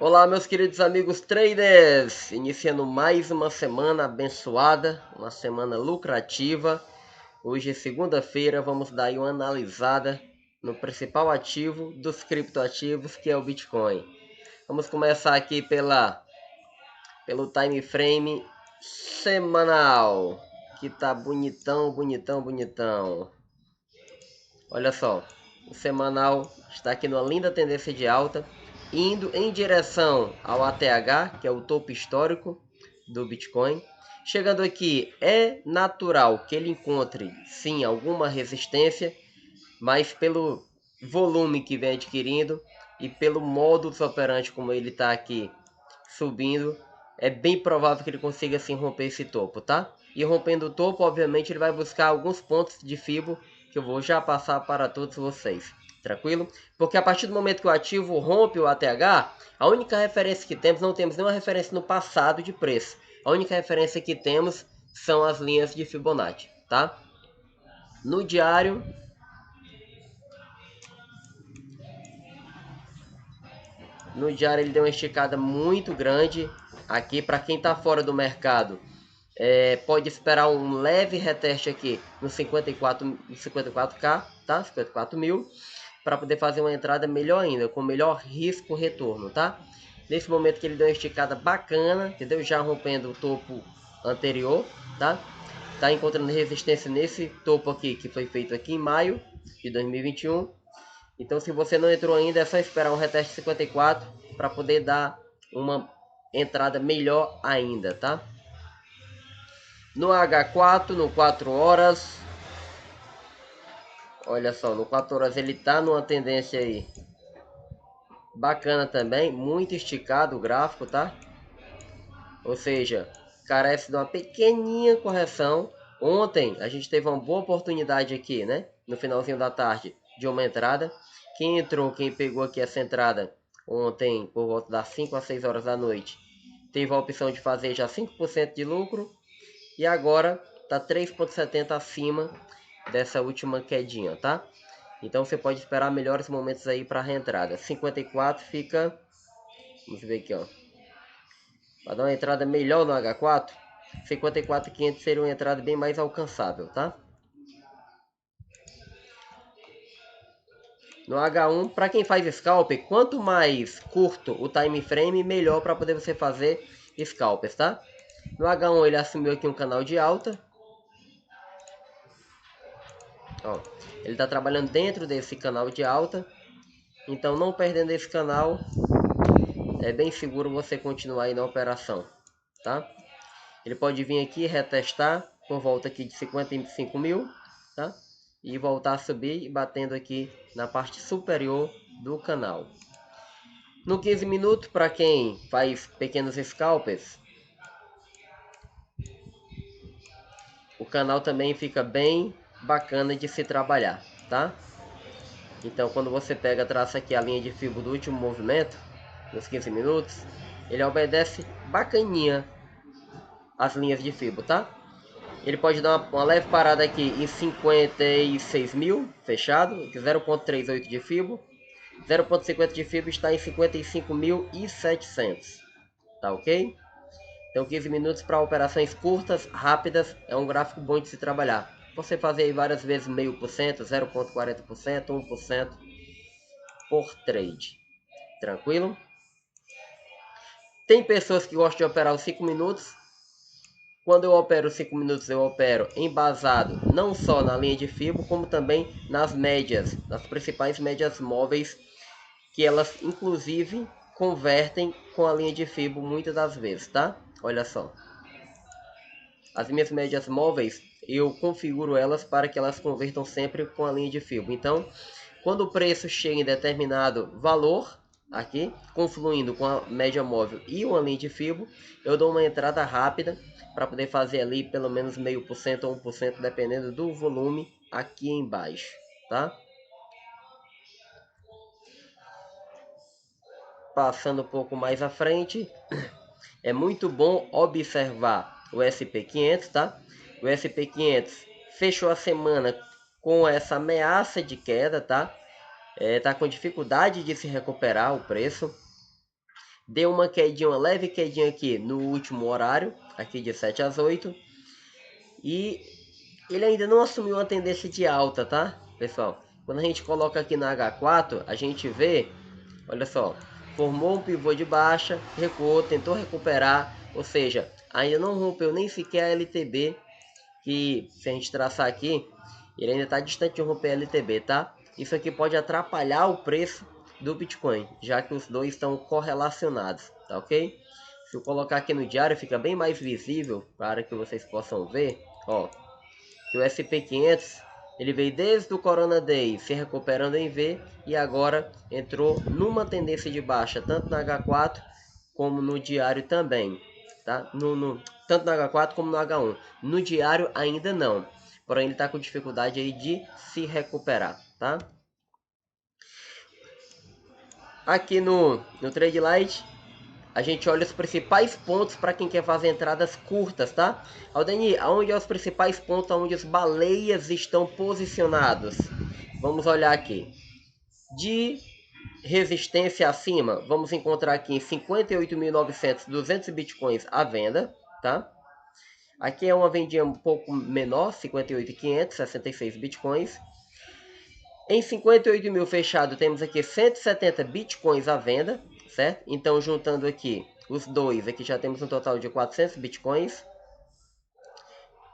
Olá, meus queridos amigos traders! Iniciando mais uma semana abençoada, uma semana lucrativa. Hoje é segunda-feira, vamos dar aí uma analisada no principal ativo dos criptoativos, que é o Bitcoin. Vamos começar aqui pelo time frame semanal, que tá bonitão, bonitão, bonitão. Olha só, o semanal está aqui numa linda tendência de alta, indo em direção ao ATH, que é o topo histórico do Bitcoin. Chegando aqui, é natural que ele encontre sim alguma resistência, mas pelo volume que vem adquirindo e pelo modus operandi como ele está aqui subindo, é bem provável que ele consiga sim romper esse topo, tá? E rompendo o topo, obviamente, ele vai buscar alguns pontos de Fibo que eu vou já passar para todos vocês, tranquilo? Porque a partir do momento que o ativo rompe o ATH, a única referência que temos, não temos nenhuma referência no passado de preço. A única referência que temos são as linhas de Fibonacci, tá? No diário, ele deu uma esticada muito grande aqui para quem está fora do mercado. Pode esperar um leve reteste aqui no 54K, tá? 54 mil, para poder fazer uma entrada melhor ainda, com melhor risco retorno, tá? Nesse momento que ele deu uma esticada bacana, entendeu? Já rompendo o topo anterior, tá? Tá encontrando resistência nesse topo aqui, que foi feito aqui em maio de 2021. Então, se você não entrou ainda, é só esperar um reteste 54 para poder dar uma entrada melhor ainda, tá? No H4, no 4 horas, olha só, no 4 horas ele tá numa tendência aí bacana também, muito esticado o gráfico, tá? Ou seja, carece de uma pequenininha correção. Ontem a gente teve uma boa oportunidade aqui, né? No finalzinho da tarde, de uma entrada. Quem entrou, quem pegou aqui essa entrada ontem por volta das 5 a 6 horas da noite, teve a opção de fazer já 5% de lucro. E agora tá 3,70 acima dessa última quedinha, tá? Então você pode esperar melhores momentos aí para a reentrada. 54 fica, vamos ver aqui, ó. Para dar uma entrada melhor no H4, 54.500 seria uma entrada bem mais alcançável, tá? No H1, para quem faz scalp, quanto mais curto o time frame, melhor para poder você fazer scalpers, tá? No H1 ele assumiu aqui um canal de alta. Ó, ele está trabalhando dentro desse canal de alta. Então, não perdendo esse canal, é bem seguro você continuar aí na operação, tá? Ele pode vir aqui retestar por volta aqui de 55 mil, tá? E voltar a subir, batendo aqui na parte superior do canal. No 15 minutos, para quem faz pequenos scalpers, o canal também fica bem bacana de se trabalhar, tá? Então, quando você pega, traça aqui a linha de fibra do último movimento, nos 15 minutos, ele obedece bacaninha as linhas de fibra, tá? Ele pode dar uma leve parada aqui em 56 mil, fechado, 0,38 de fibra. 0,50 de fibra está em 55.700, tá ok? Então 15 minutos para operações curtas, rápidas, é um gráfico bom de se trabalhar. Você fazer aí várias vezes 0,5%, 0,40%, 1% por trade, tranquilo? Tem pessoas que gostam de operar os 5 minutos. Quando eu opero 5 minutos, eu opero embasado não só na linha de fibra, como também nas médias, nas principais médias móveis, que elas inclusive convertem com a linha de fibra muitas das vezes, tá? Olha só. As minhas médias móveis, eu configuro elas para que elas convertam sempre com a linha de fibra. Então, quando o preço chega em determinado valor, aqui, confluindo com a média móvel e uma linha de fibra, eu dou uma entrada rápida para poder fazer ali pelo menos 0,5% ou 1%, dependendo do volume aqui embaixo, tá? Passando um pouco mais à frente, é muito bom observar o SP500, tá? O SP500 fechou a semana com essa ameaça de queda, tá? Tá com dificuldade de se recuperar o preço. Deu uma quedinha, uma leve quedinha aqui no último horário, aqui de 7 às 8. E ele ainda não assumiu uma tendência de alta, tá, pessoal? Quando a gente coloca aqui na H4, a gente vê, olha só, formou um pivô de baixa, recuou, tentou recuperar, ou seja, ainda não rompeu nem sequer a LTB, que se a gente traçar aqui, ele ainda está distante de romper a LTB, tá? Isso aqui pode atrapalhar o preço do Bitcoin, já que os dois estão correlacionados, tá ok? Se eu colocar aqui no diário, fica bem mais visível para que vocês possam ver, ó, que o SP500 ele veio desde o Corona Day se recuperando em V e agora entrou numa tendência de baixa, tanto na H4 como no diário também, tá? Tanto no H4 como no H1. No diário ainda não, porém ele está com dificuldade aí de se recuperar, tá? Aqui no Trade Light a gente olha os principais pontos para quem quer fazer entradas curtas, tá? Aldeni, aonde é os principais pontos onde as baleias estão posicionados? Vamos olhar aqui. De resistência acima, vamos encontrar aqui em 58.900, 200 bitcoins à venda, tá? Aqui é uma vendinha um pouco menor, 58.500, 66 bitcoins. Em 58 mil fechado, temos aqui 170 bitcoins à venda, certo? Então, juntando aqui os dois, aqui já temos um total de 400 bitcoins.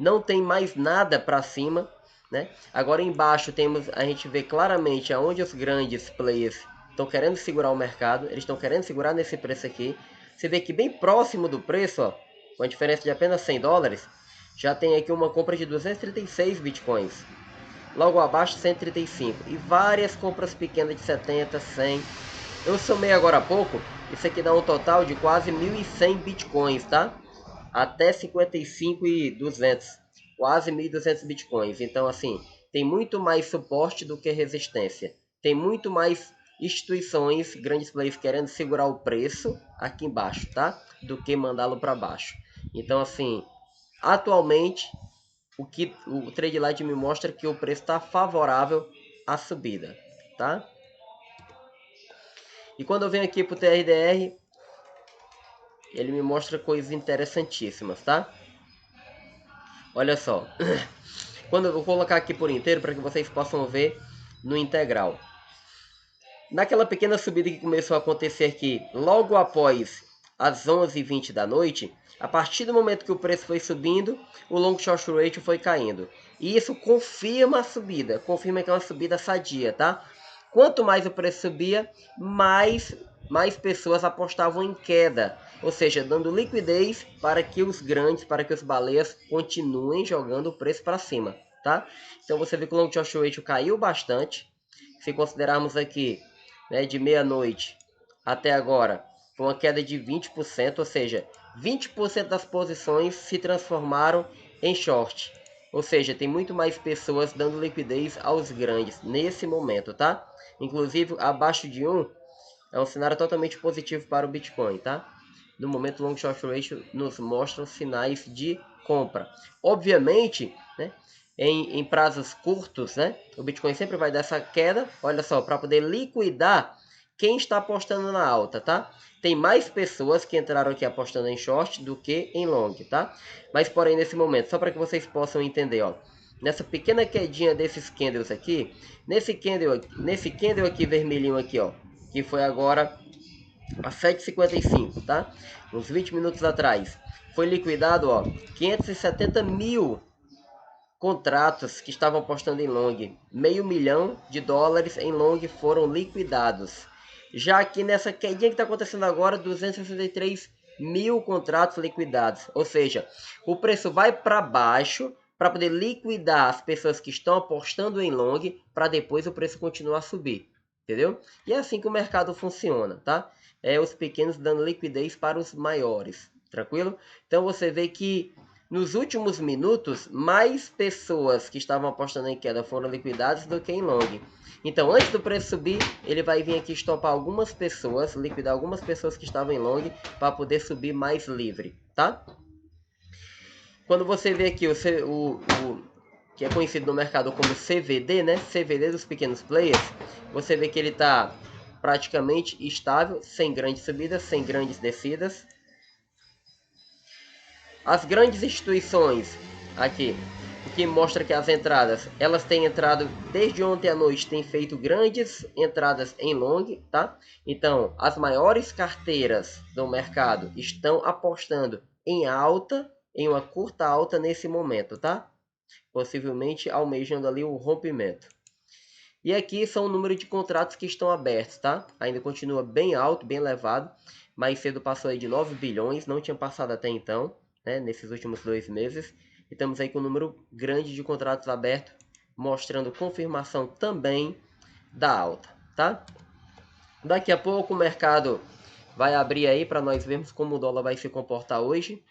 Não tem mais nada para cima, né? Agora embaixo temos, a gente vê claramente aonde os grandes players estão querendo segurar o mercado. Eles estão querendo segurar nesse preço aqui. Você vê que bem próximo do preço, ó, com a diferença de apenas 100 dólares, já tem aqui uma compra de 236 bitcoins. Logo abaixo 135 e várias compras pequenas de 70, 100. Eu somei agora há pouco, isso aqui dá um total de quase 1.100 bitcoins, tá? Até 55.200, quase 1.200 bitcoins. Então assim, tem muito mais suporte do que resistência. Tem muito mais instituições, grandes players querendo segurar o preço aqui embaixo, tá? Do que mandá-lo para baixo. Então assim, atualmente o Trade Light me mostra que o preço está favorável à subida, tá? E quando eu venho aqui para o TRDR, ele me mostra coisas interessantíssimas, tá? Olha só, quando eu vou colocar aqui por inteiro para que vocês possam ver no integral. Naquela pequena subida que começou a acontecer aqui, logo após as 11h20 da noite, a partir do momento que o preço foi subindo, o long short ratio foi caindo. E isso confirma a subida, confirma que é uma subida sadia, tá? Quanto mais o preço subia, mais pessoas apostavam em queda. Ou seja, dando liquidez para que os grandes, para que os baleias continuem jogando o preço para cima, tá? Então você vê que o long short ratio caiu bastante. Se considerarmos aqui, né, de meia-noite até agora, foi uma queda de 20%, ou seja, 20% das posições se transformaram em short. Ou seja, tem muito mais pessoas dando liquidez aos grandes nesse momento, tá? Inclusive, abaixo de 1 é um cenário totalmente positivo para o Bitcoin, tá? No momento, o long short ratio nos mostra sinais de compra. Obviamente, né, em prazos curtos, né, o Bitcoin sempre vai dar essa queda, olha só, para poder liquidar quem está apostando na alta, tá? Tem mais pessoas que entraram aqui apostando em short do que em long, tá? Mas porém, nesse momento, só para que vocês possam entender, ó, nessa pequena quedinha desses candles aqui, nesse candle aqui vermelhinho aqui, ó, que foi agora a 7h55, tá? Uns 20 minutos atrás. Foi liquidado, ó, 570 mil contratos que estavam apostando em long. $500 milhão em long foram liquidados. Já aqui nessa quedinha que está acontecendo agora, 263 mil contratos liquidados. Ou seja, o preço vai para baixo para poder liquidar as pessoas que estão apostando em long, para depois o preço continuar a subir. Entendeu? E é assim que o mercado funciona, tá? É os pequenos dando liquidez para os maiores. Tranquilo? Então você vê que nos últimos minutos, mais pessoas que estavam apostando em queda foram liquidadas do que em long. Então, antes do preço subir, ele vai vir aqui estopar algumas pessoas, liquidar algumas pessoas que estavam em long, para poder subir mais livre, tá? Quando você vê aqui o que é conhecido no mercado como CVD, né? CVD dos pequenos players, você vê que ele está praticamente estável, sem grandes subidas, sem grandes descidas. As grandes instituições aqui, o que mostra que as entradas, elas têm entrado desde ontem à noite, têm feito grandes entradas em long, tá? Então, as maiores carteiras do mercado estão apostando em alta, em uma curta alta nesse momento, tá? Possivelmente almejando ali o rompimento. E aqui são o número de contratos que estão abertos, tá? Ainda continua bem alto, bem elevado. Mais cedo passou aí de 9 bilhões, não tinha passado até então, né? Nesses últimos 2 meses. E estamos aí com um número grande de contratos abertos, mostrando confirmação também da alta, tá? Daqui a pouco o mercado vai abrir aí para nós vermos como o dólar vai se comportar hoje.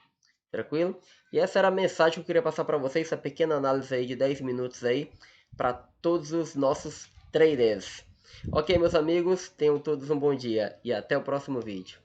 Tranquilo? E essa era a mensagem que eu queria passar para vocês, essa pequena análise aí de 10 minutos aí para todos os nossos traders. Ok, meus amigos, tenham todos um bom dia e até o próximo vídeo.